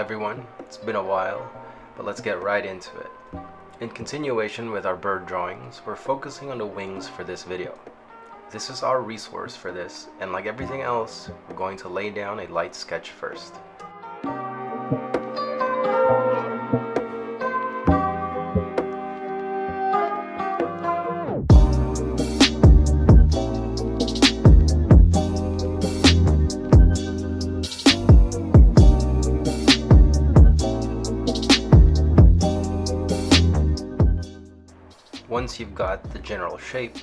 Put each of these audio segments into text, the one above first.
everyone, it's been a while, but let's get right into it. In continuation with our bird drawings, we're focusing on the wings for this video. This is our resource for this, and like everything else, we're going to lay down a light sketch first. Once you've got the general shape,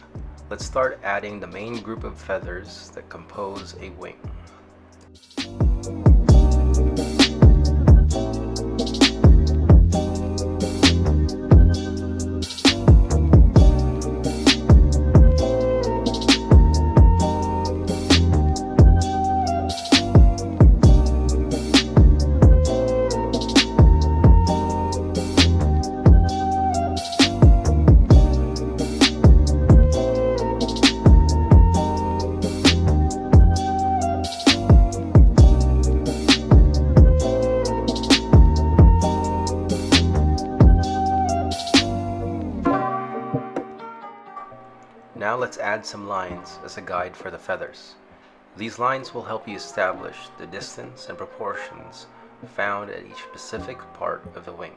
let's start adding the main group of feathers that compose a wing. Now let's add some lines as a guide for the feathers. These lines will help you establish the distance and proportions found at each specific part of the wing.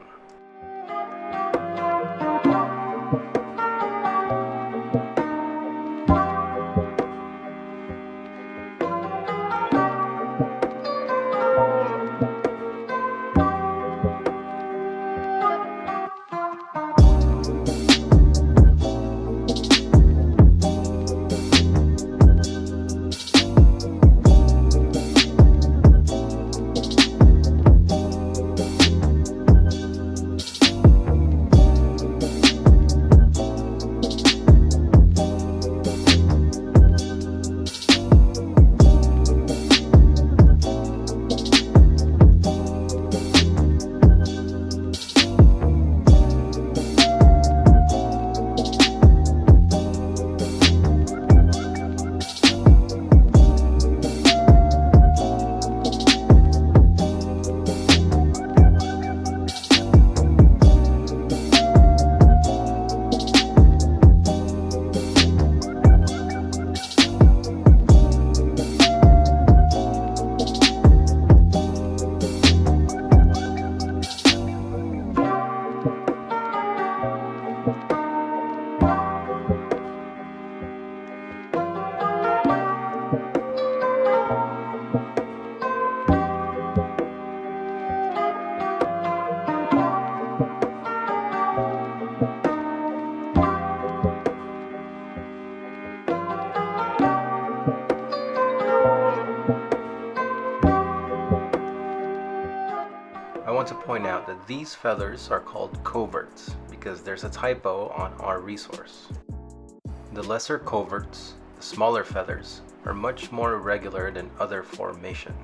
I want to point out that these feathers are called coverts because there's a typo on our resource. The lesser coverts, the smaller feathers, are much more irregular than other formation.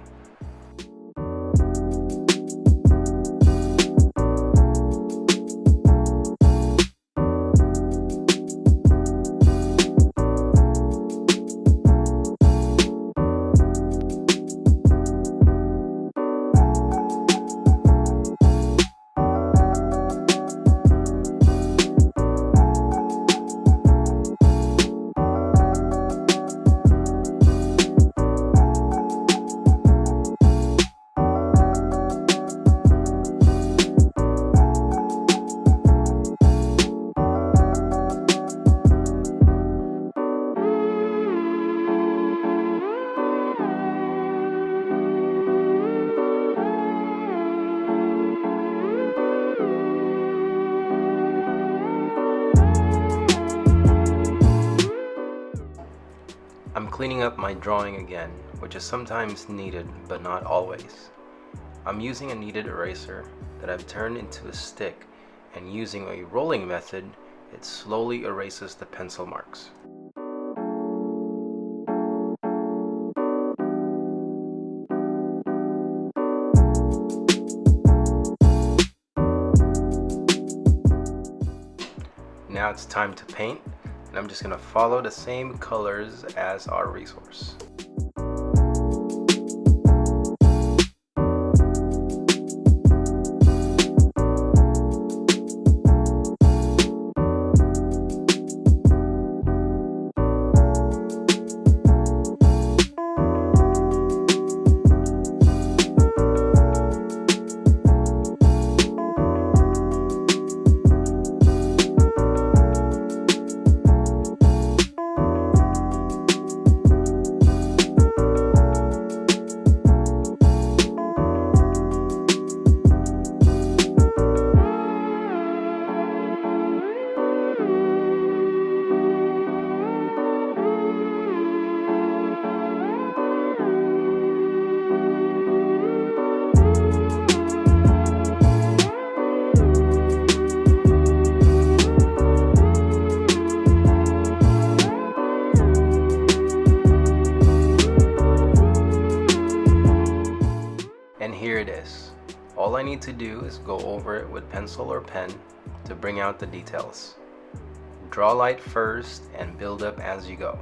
I'm cleaning up my drawing again, which is sometimes needed but not always. I'm using a kneaded eraser that I've turned into a stick, and using a rolling method, it slowly erases the pencil marks. Now it's time to paint, and I'm just going to follow the same colors as our resource. here it is. All I need to do is go over it with pencil or pen to bring out the details. Draw light first and build up as you go.